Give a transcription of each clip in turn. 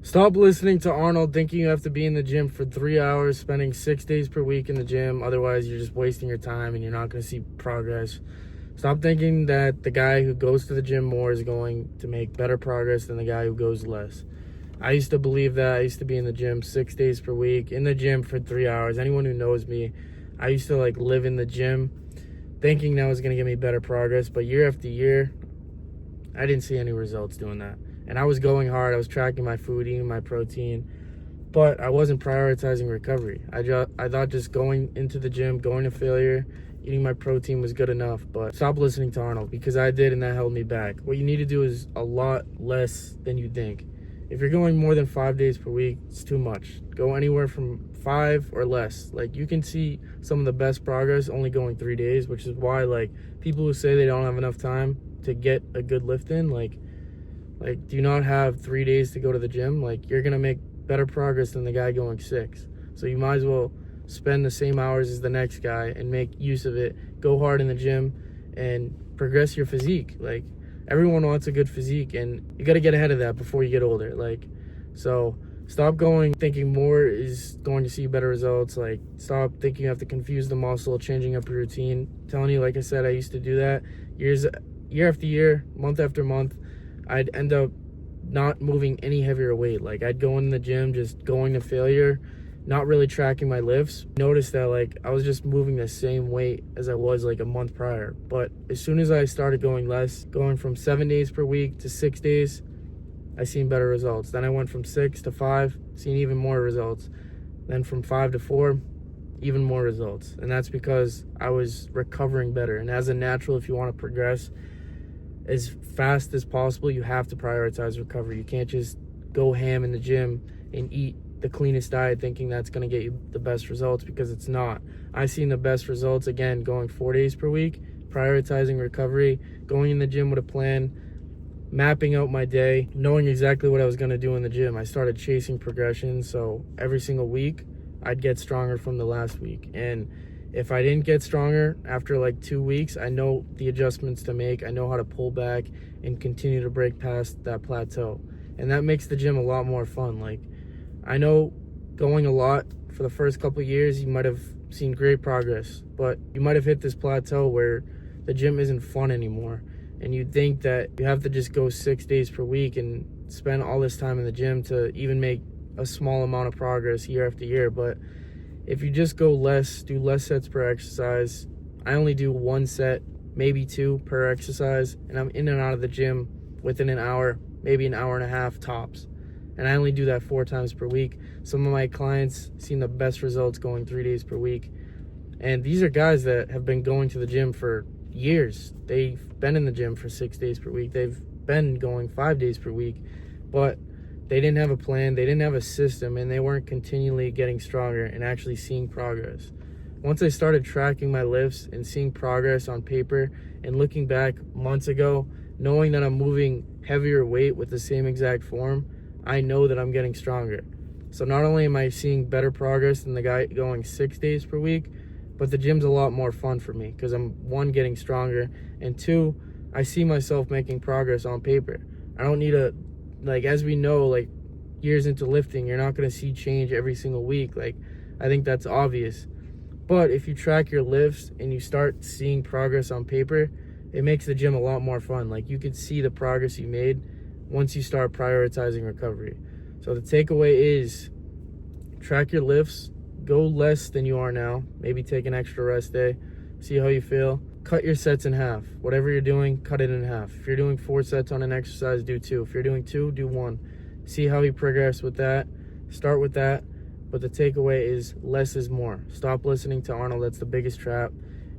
Stop listening to Arnold thinking you have to be in the gym for 3 hours, spending 6 days per week in the gym. Otherwise, you're just wasting your time and you're not going to see progress. Stop thinking that the guy who goes to the gym more is going to make better progress than the guy who goes less. I used to believe that. I used to be in the gym 6 days per week, in the gym for 3 hours. Anyone who knows me, I used to live in the gym thinking that was going to give me better progress. But year after year, I didn't see any results doing that. And I was going hard. I was tracking my food, eating my protein, but I wasn't prioritizing recovery. I thought just going into the gym, going to failure, eating my protein was good enough. But stop listening to Arnold, because I did, and that held me back. What you need to do is a lot less than you think. If you're going more than 5 days per week, it's too much. Go anywhere from 5 or less. You can see some of the best progress only going 3 days, which is why people who say they don't have enough time to get a good lift in, do not have 3 days to go to the gym. You're gonna make better progress than the guy going 6. So you might as well spend the same hours as the next guy and make use of it. Go hard in the gym and progress your physique. Everyone wants a good physique, and you got to get ahead of that before you get older. So stop thinking more is going to see better results. Stop thinking you have to confuse the muscle, changing up your routine. I'm telling you, like I said, I used to do that year after year, month after month. I'd end up not moving any heavier weight. I'd go in the gym just going to failure, not really tracking my lifts. Noticed that I was just moving the same weight as I was a month prior. But as soon as I started going less, going from 7 days per week to 6 days, I seen better results. Then I went from 6 to 5, seen even more results. Then from 5 to 4, even more results. And that's because I was recovering better. And as a natural, if you want to progress as fast as possible, you have to prioritize recovery. You can't just go ham in the gym and eat the cleanest diet thinking that's going to get you the best results, because it's not. I've seen the best results, again, going 4 days per week, prioritizing recovery, going in the gym with a plan, mapping out my day, knowing exactly what I was going to do in the gym. I started chasing progression, so every single week I'd get stronger from the last week. And if I didn't get stronger after 2 weeks, I know the adjustments to make. I know how to pull back and continue to break past that plateau. And that makes the gym a lot more fun. I know going a lot for the first couple of years, you might have seen great progress, but you might have hit this plateau where the gym isn't fun anymore. And you think that you have to just go 6 days per week and spend all this time in the gym to even make a small amount of progress year after year. But if you just go less, do less sets per exercise. I only do 1 set, maybe 2 per exercise, and I'm in and out of the gym within an hour, maybe an hour and a half tops. And I only do that 4 times per week. Some of my clients seen the best results going 3 days per week. And these are guys that have been going to the gym for years. They've been in the gym for 6 days per week. They've been going 5 days per week. But they didn't have a plan, they didn't have a system, and they weren't continually getting stronger and actually seeing progress. Once I started tracking my lifts and seeing progress on paper and looking back months ago, knowing that I'm moving heavier weight with the same exact form, I know that I'm getting stronger. So not only am I seeing better progress than the guy going 6 days per week, but the gym's a lot more fun for me because I'm, 1, getting stronger, and 2, I see myself making progress on paper. I don't need a, as we know, years into lifting, you're not going to see change every single week. I think that's obvious. But if you track your lifts and you start seeing progress on paper, it makes the gym a lot more fun. You could see the progress you made once you start prioritizing recovery. So the takeaway is track your lifts, go less than you are now, maybe take an extra rest day, see how you feel. Cut your sets in half. Whatever you're doing, cut it in half. If you're doing 4 sets on an exercise, do 2. If you're doing 2, do 1. See how you progress with that. Start with that. But the takeaway is less is more. Stop listening to Arnold. That's the biggest trap.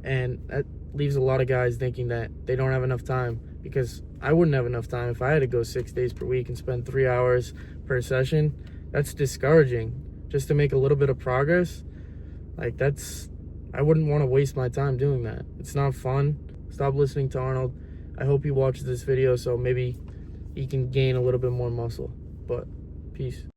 And that leaves a lot of guys thinking that they don't have enough time, because I wouldn't have enough time if I had to go 6 days per week and spend 3 hours per session. That's discouraging. Just to make a little bit of progress, I wouldn't want to waste my time doing that. It's not fun. Stop listening to Arnold. I hope he watches this video so maybe he can gain a little bit more muscle. But peace.